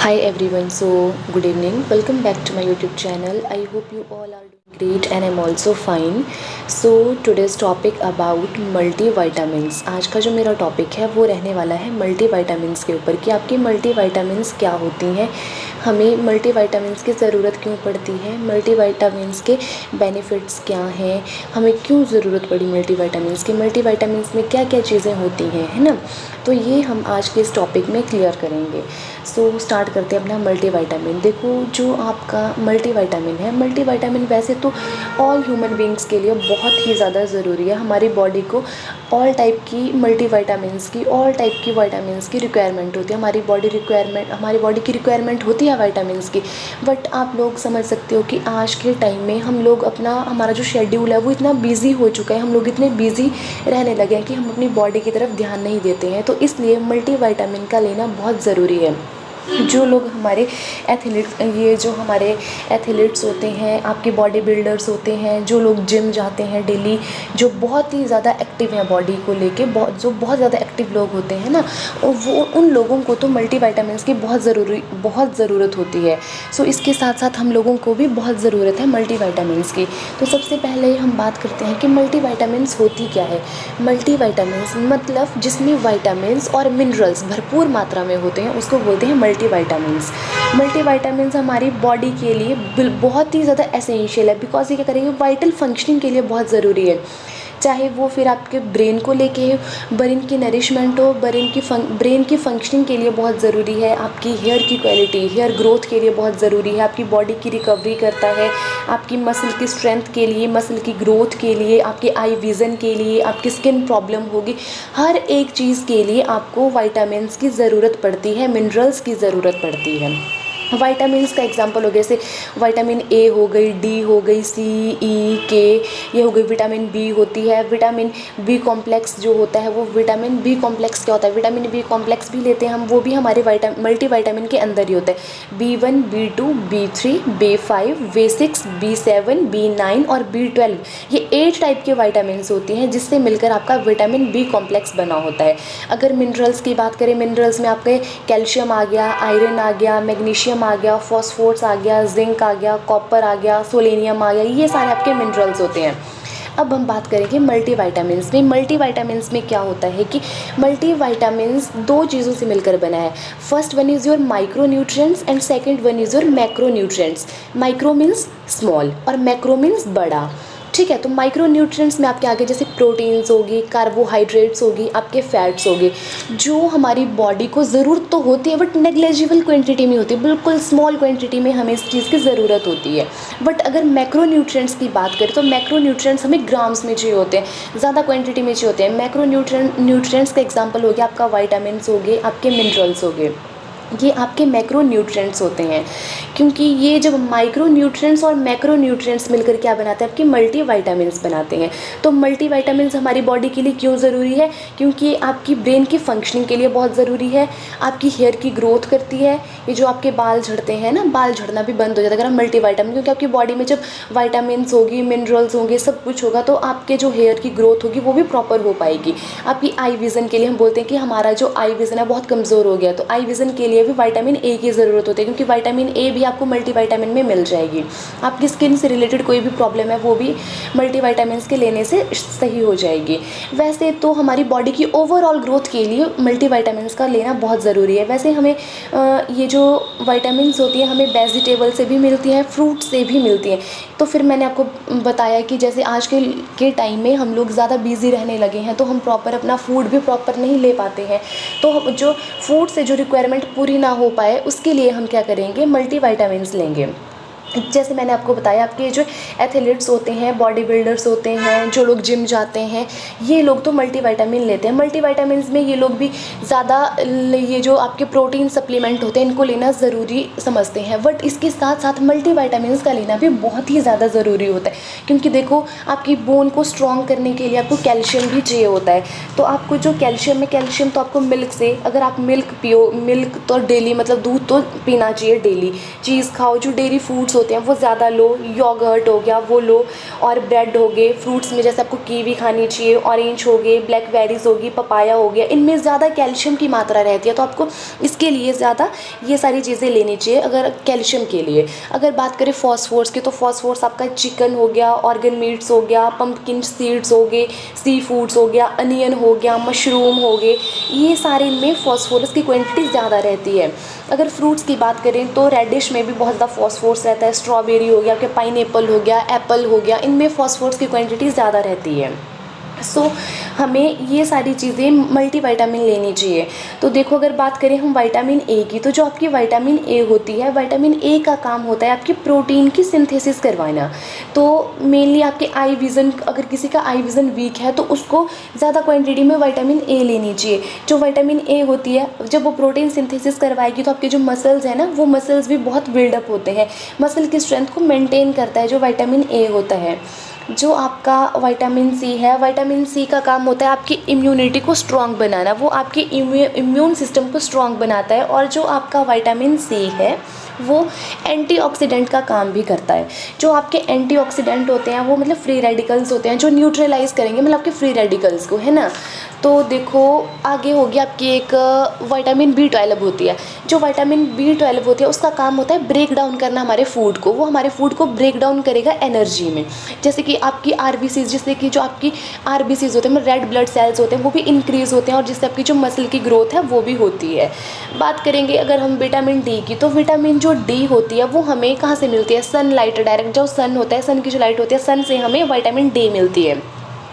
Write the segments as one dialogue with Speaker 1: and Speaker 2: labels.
Speaker 1: Hi everyone, so good evening. Welcome back to my YouTube channel. I hope you all are doing great and I'm also fine. So today's topic about multivitamins. आज का जो मेरा topic है वो रहने वाला है multivitamins के ऊपर कि आपकी मल्टीविटामिन्स क्या होती हैं, हमें मल्टीविटामिन्स की ज़रूरत क्यों पड़ती है, मल्टीविटामिन्स के बेनिफिट्स क्या हैं, हमें क्यों ज़रूरत पड़ी मल्टीविटामिन्स में क्या क्या चीज़ें होती हैं, है ना। तो ये हम आज के इस टॉपिक में क्लियर करेंगे। सो स्टार्ट करते हैं अपना मल्टीविटामिन। देखो जो आपका मल्टीविटामिन है, मल्टीविटामिन वैसे तो ऑल ह्यूमन बींग्स के लिए बहुत ही ज़्यादा ज़रूरी है। हमारी बॉडी को ऑल टाइप की मल्टीविटामिन्स की, ऑल टाइप की विटामिन्स की रिक्वायरमेंट होती है। हमारी बॉडी की रिक्वायरमेंट होती है विटामिन्स की। बट आप लोग समझ सकते हो कि आज के टाइम में हम लोग हमारा जो शेड्यूल है वो इतना बिज़ी हो चुका है, हम लोग इतने बिज़ी रहने लगे हैं कि हम अपनी बॉडी की तरफ ध्यान नहीं देते हैं। तो इसलिए मल्टीविटामिन का लेना बहुत ज़रूरी है। जो लोग हमारे हमारे एथलीट्स होते हैं, आपके बॉडी बिल्डर्स होते हैं, जो लोग जिम जाते हैं डेली, जो बहुत ही ज़्यादा एक्टिव हैं बॉडी को लेके, बहुत ज़्यादा एक्टिव लोग होते हैं ना, वो उन लोगों को तो मल्टीविटामिन्स की बहुत ज़रूरत होती है। सो इसके साथ साथ हम लोगों को भी बहुत ज़रूरत है मल्टीविटामिन्स की। तो सबसे पहले हम बात करते हैं कि मल्टीविटामिन्स होती क्या है। मल्टीविटामिन्स मतलब जिसमें विटामिन्स और मिनरल्स भरपूर मात्रा में होते हैं उसको बोलते हैं मल्टीविटामिन्स हमारी बॉडी के लिए बहुत ही ज़्यादा एसेंशियल है, बिकॉज ये क्या करेंगे, वाइटल फंक्शनिंग के लिए बहुत ज़रूरी है। चाहे वो फिर आपके ब्रेन को लेके ब्रेन की नरिशमेंट हो, ब्रेन की फंक्शनिंग के लिए बहुत ज़रूरी है, आपकी हेयर की क्वालिटी, हेयर ग्रोथ के लिए बहुत ज़रूरी है, आपकी बॉडी की रिकवरी करता है, आपकी मसल की स्ट्रेंथ के लिए, मसल की ग्रोथ के लिए, आपके आई विज़न के लिए, आपकी स्किन प्रॉब्लम होगी, हर एक चीज़ के लिए आपको विटामिन्स की ज़रूरत पड़ती है, मिनरल्स की ज़रूरत पड़ती है। विटामिन्स का एग्जांपल हो गया, जैसे विटामिन ए हो गई, डी हो गई, सी, ई, के, ये हो गई। विटामिन बी होती है, विटामिन बी कॉम्प्लेक्स जो होता है वो विटामिन बी कॉम्प्लेक्स क्या होता है, विटामिन बी कॉम्प्लेक्स भी लेते हैं हम, वो भी हमारे मल्टीविटामिन के अंदर ही होता है। B1, B2, B3, B5, B6, B7, B9 और B12, ये 8 टाइप के विटामिन्स होती हैं जिससे मिलकर आपका विटामिन बी कॉम्प्लेक्स बना होता है। अगर मिनरल्स की बात करें, मिनरल्स में आपके कैल्शियम आ गया, आयरन आ गया, मैग्नीशियम आ गया, फॉस्फोरस आ गया, जिंक आ गया, कॉपर आ गया, सोलेनियम आ गया, ये सारे आपके मिनरल्स होते हैं। अब हम बात करेंगे मल्टीविटामिन्स में क्या होता है कि मल्टीविटामिन्स 2 चीज़ों से मिलकर बना है। First one is your micro nutrients and second one is your macro nutrients. Micro means small और मैक्रो मीन्स बड़ा, ठीक है। तो माइक्रो न्यूट्रिएंट्स में आपके आगे जैसे प्रोटीन्स होगी, कार्बोहाइड्रेट्स होगी, आपके फैट्स होगे, जो हमारी बॉडी को ज़रूरत तो होती है बट नेग्लेजिबल क्वांटिटी में होती है, बिल्कुल स्मॉल क्वांटिटी में हमें इस चीज़ की ज़रूरत होती है। बट अगर मैक्रो न्यूट्रिएंट्स की बात करें तो मैक्रो न्यूट्रिएंट्स हमें ग्राम्स में चाहिए होते हैं, ज़्यादा क्वान्टिटी में चाहिए होते हैं। मैक्रो न्यूट्रिएंट्स का एग्जाम्पल हो गया आपका विटामिन्स हो गए, आपके मिनरल्स हो गए, ये आपके मैक्रो न्यूट्रिएंट्स होते हैं। क्योंकि ये जब माइक्रो न्यूट्रिएंट्स और मैक्रो न्यूट्रिएंट्स मिलकर क्या बनाते हैं, आपकी मल्टीविटामिन्स बनाते हैं। तो मल्टीविटामिन्स हमारी बॉडी के लिए क्यों ज़रूरी है, क्योंकि आपकी ब्रेन की फंक्शनिंग के लिए बहुत ज़रूरी है, आपकी हेयर की ग्रोथ करती है, ये जो आपके बाल झड़ते हैं ना, बाल झड़ना भी बंद हो जाता है अगर हम मल्टीविटामिन, क्योंकि आपकी बॉडी में जब विटामिन्स होगी, मिनरल्स होंगे, सब कुछ होगा तो आपके जो हेयर की ग्रोथ होगी वो भी प्रॉपर हो पाएगी। आपकी आई विज़न के लिए हम बोलते हैं कि हमारा जो आई विज़न है बहुत कमज़ोर हो गया, तो आई विज़न के लिए भी विटामिन ए की ज़रूरत होती है, क्योंकि विटामिन ए भी आपको मल्टीविटामिन में मिल जाएगी। आपकी स्किन से रिलेटेड कोई भी प्रॉब्लम है वो भी मल्टीविटामिन्स के लेने से सही हो जाएगी। वैसे तो हमारी बॉडी की ओवरऑल ग्रोथ के लिए मल्टीविटामिन्स का लेना बहुत ज़रूरी है। वैसे हमें ये जो विटामिन्स होती हैं हमें वेजिटेबल से भी मिलती हैं, फ्रूट से भी मिलती हैं। तो फिर मैंने आपको बताया कि जैसे आज के टाइम में हम लोग ज़्यादा बिजी रहने लगे हैं तो हम प्रॉपर अपना फूड भी प्रॉपर नहीं ले पाते हैं, तो जो फूड से जो रिक्वायरमेंट पूरी ना हो पाए उसके लिए हम क्या करेंगे, मल्टीविटामिन्स लेंगे। जैसे मैंने आपको बताया, आपके जो एथलीट्स होते हैं, बॉडी बिल्डर्स होते हैं, जो लोग जिम जाते हैं, ये लोग तो मल्टीविटामिन लेते हैं। मल्टीविटामिन्स में ये लोग भी ज़्यादा ये जो आपके प्रोटीन सप्लीमेंट होते हैं इनको लेना ज़रूरी समझते हैं। बट इसके साथ साथ मल्टीविटामिन्स का लेना भी बहुत ही ज़्यादा ज़रूरी होता है, क्योंकि देखो आपकी बोन को स्ट्रॉन्ग करने के लिए आपको कैल्शियम भी चाहिए होता है। तो आपको जो कैल्शियम तो आपको मिल्क से, अगर आप मिल्क पियो, मिल्क तो डेली मतलब दूध तो पीना चाहिए डेली, चीज़ खाओ, जो डेयरी फूड्स होते हैं वो ज़्यादा लो, योगर्ट हो गया वो लो, और ब्रेड हो गए, फ्रूट्स में जैसे आपको कीवी खानी चाहिए, ऑरेंज हो गए, ब्लैकबेरीज होगी, पपाया हो गया, इनमें ज़्यादा कैल्शियम की मात्रा रहती है, तो आपको इसके लिए ज़्यादा ये सारी चीज़ें लेनी चाहिए अगर कैल्शियम के लिए। अगर बात करें फॉस्फोरस की, तो फॉस्फोरस आपका चिकन हो गया, ऑर्गन मीट्स हो गया, पम्पकिन सीड्स हो गए, सी फूड्स हो गया, अनियन हो गया, मशरूम हो गए, ये सारे इनमें फॉस्फोरस की क्वांटिटी ज़्यादा रहती है। अगर फ्रूट्स की बात करें तो रेडिश में भी बहुत ज़्यादा फॉस्फोरस रहता है, स्ट्रॉबेरी हो गया, आपके पाइनएप्पल हो गया, एप्पल हो गया, इनमें फॉस्फोरस की क्वांटिटी ज़्यादा रहती है। सो हमें ये सारी चीज़ें मल्टीविटामिन लेनी चाहिए। तो देखो अगर बात करें हम विटामिन ए की, तो जो आपकी विटामिन ए होती है, विटामिन ए का काम होता है आपकी प्रोटीन की सिंथेसिस करवाना। तो मेनली आपके आई विज़न, अगर किसी का आई विज़न वीक है तो उसको ज़्यादा क्वांटिटी में विटामिन ए लेनी चाहिए। जो विटामिन ए होती है जब वो प्रोटीन सिंथेसिस करवाएगी तो आपके जो मसल्स हैं ना, वो मसल्स भी बहुत बिल्डअप होते हैं, मसल की स्ट्रेंथ को मेंटेन करता है जो विटामिन ए होता है। जो आपका विटामिन सी है, विटामिन सी का काम होता है आपकी इम्यूनिटी को स्ट्रॉन्ग बनाना, वो आपकी इम्यून सिस्टम को स्ट्रॉन्ग बनाता है। और जो आपका विटामिन सी है वो एंटीऑक्सीडेंट का काम भी करता है। जो आपके एंटीऑक्सीडेंट होते हैं वो मतलब फ्री रेडिकल्स होते हैं जो न्यूट्रलाइज करेंगे मतलब आपके फ्री रेडिकल्स को, है ना। तो देखो आगे होगी आपकी एक विटामिन बी 12 होती है। जो विटामिन बी 12 होती है उसका काम होता है ब्रेक डाउन करना हमारे फूड को, वो हमारे फूड को ब्रेक डाउन करेगा एनर्जी में। जैसे कि आपकी आरबीसीज, जिससे कि जो आपकी आरबीसीज होते हैं मतलब रेड ब्लड सेल्स होते हैं वो भी इंक्रीज़ होते हैं, और जिससे आपकी जो मसल की ग्रोथ है वो भी होती है। बात करेंगे अगर हम विटामिन डी की, तो विटामिन जो डी होती है वो हमें कहाँ से मिलती है, सनलाइट, डायरेक्ट जो सन होता है, सन की जो लाइट होती है, सन से हमें विटामिन डी मिलती है,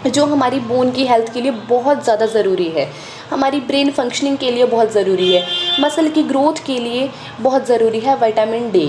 Speaker 1: जो हमारी बोन की हेल्थ के लिए बहुत ज़्यादा ज़रूरी है, हमारी ब्रेन फंक्शनिंग के लिए बहुत ज़रूरी है, मसल की ग्रोथ के लिए बहुत ज़रूरी है विटामिन डी।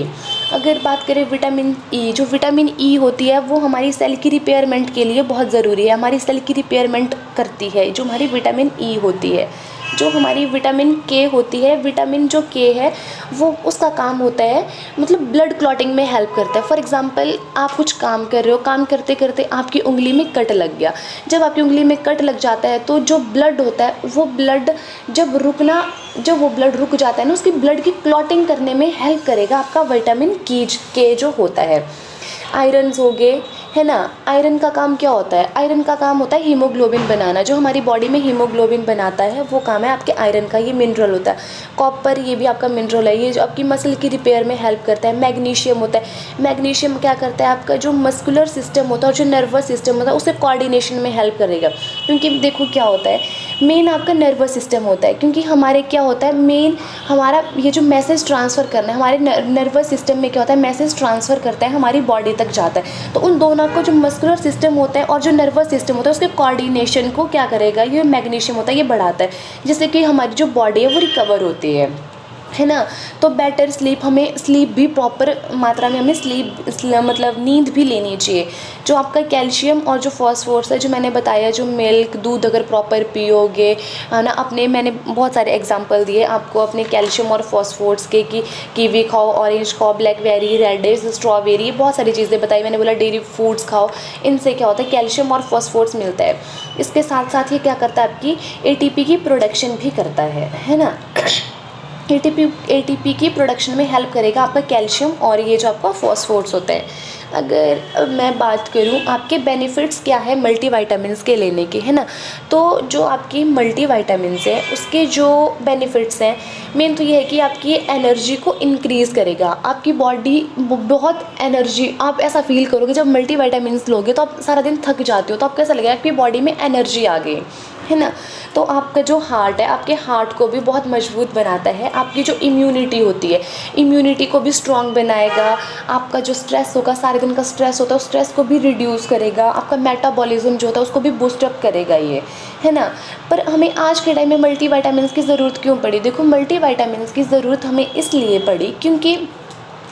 Speaker 1: अगर बात करें विटामिन ई, जो विटामिन ई होती है वो हमारी सेल की रिपेयरमेंट के लिए बहुत ज़रूरी है, हमारी सेल की रिपेयरमेंट करती है जो हमारी विटामिन ई होती है। जो हमारी विटामिन के होती है, विटामिन जो के है वो उसका काम होता है मतलब ब्लड क्लॉटिंग में हेल्प करता है। फॉर एग्जांपल आप कुछ काम कर रहे हो, काम करते करते आपकी उंगली में कट लग गया, जब आपकी उंगली में कट लग जाता है तो जो ब्लड होता है वो ब्लड जब वो ब्लड रुक जाता है ना, उसकी ब्लड की क्लॉटिंग करने में हेल्प करेगा आपका विटामिन के जो होता है। आयरन्स हो गए, है ना। आयरन का काम क्या होता है, आयरन का काम होता है हीमोग्लोबिन बनाना, जो हमारी बॉडी में हीमोग्लोबिन बनाता है वो काम है आपके आयरन का, ये मिनरल होता है। कॉपर ये भी आपका मिनरल है, ये जो आपकी मसल की रिपेयर में हेल्प करता है। मैग्नीशियम होता है, मैग्नीशियम क्या करता है आपका जो मस्कुलर सिस्टम होता है और जो नर्वस सिस्टम होता है उसे कोऑर्डिनेशन में हेल्प करेगा। क्योंकि देखो क्या होता है, मेन आपका नर्वस सिस्टम होता है, क्योंकि हमारे क्या होता है मेन हमारा ये जो मैसेज ट्रांसफ़र करना है हमारे नर्वस सिस्टम में क्या होता है, मैसेज ट्रांसफ़र करता है हमारी बॉडी तक जाता है। तो उन दोनों को जो मस्कुलर सिस्टम होता है और जो नर्वस सिस्टम होता है उसके कोऑर्डिनेशन को क्या करेगा, ये मैग्नीशियम होता है, ये बढ़ाता है, जिससे कि हमारी जो बॉडी है वो रिकवर होती है ना। तो बेटर स्लीप, हमें स्लीप भी प्रॉपर मात्रा में हमें मतलब नींद भी लेनी चाहिए। जो आपका कैल्शियम और जो फॉस्फोरस है जो मैंने बताया, जो मिल्क दूध अगर प्रॉपर पियोगे, है ना, मैंने बहुत सारे एग्जांपल दिए आपको अपने कैल्शियम और फॉस्फोरस के कि कीवी खाओ, ऑरेंज खाओ, ब्लैकबेरी, रेडिश, स्ट्रॉबेरी, बहुत सारी चीज़ें बताई मैंने, बोला डेयरी फूड्स खाओ, इनसे क्या होता है कैल्शियम और फॉस्फोरस मिलता है। इसके साथ साथ ये क्या करता है आपकी एटीपी की प्रोडक्शन भी करता है ना। एटीपी की प्रोडक्शन में हेल्प करेगा आपका कैल्शियम और ये जो आपका फॉस्फोरस होता है। अगर मैं बात करूं आपके बेनिफिट्स क्या है मल्टीविटामिन्स के लेने के, है ना, तो जो आपकी मल्टीविटामिन्स है उसके जो बेनिफिट्स हैं मेन तो ये है कि आपकी एनर्जी को इंक्रीज़ करेगा, आपकी बॉडी बहुत एनर्जी, आप ऐसा फील करोगे जब मल्टीविटामिन्स लोगे तो आप सारा दिन थक जाते हो, तो आपको ऐसा लगेगा आपकी बॉडी में एनर्जी आ गई, है ना। तो आपका जो हार्ट है, आपके हार्ट को भी बहुत मजबूत बनाता है, आपकी जो इम्यूनिटी होती है इम्यूनिटी को भी स्ट्रॉन्ग बनाएगा, आपका जो स्ट्रेस होगा, सारे दिन का स्ट्रेस होता है उस स्ट्रेस को भी रिड्यूस करेगा, आपका मेटाबॉलिज्म जो होता है उसको भी बूस्टअप करेगा ये, है ना। पर हमें आज के टाइम में मल्टीविटामिन्स की ज़रूरत क्यों पड़ी, देखो मल्टीविटामिन्स की ज़रूरत हमें इसलिए पड़ी क्योंकि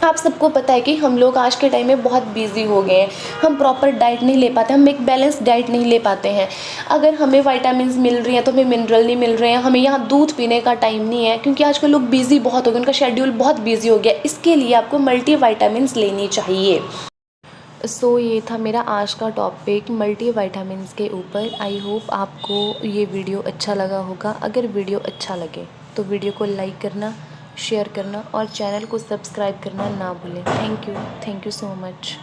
Speaker 1: आप सबको पता है कि हम लोग आज के टाइम में बहुत बिजी हो गए हैं, हम प्रॉपर डाइट नहीं ले पाते, हम एक बैलेंस डाइट नहीं ले पाते हैं। अगर हमें विटामिन्स मिल रही हैं तो हमें मिनरल नहीं मिल रहे हैं, हमें यहाँ दूध पीने का टाइम नहीं है क्योंकि आजकल लोग बिजी बहुत हो गए, उनका शेड्यूल बहुत बिजी हो गया, इसके लिए आपको मल्टीविटामिन्स लेनी चाहिए। सो ये था मेरा आज का टॉपिक मल्टीविटामिन्स के ऊपर। आई होप आपको ये वीडियो अच्छा लगा होगा। अगर वीडियो अच्छा लगे तो वीडियो को लाइक करना, शेयर करना और चैनल को सब्सक्राइब करना ना भूलें। Thank you so much.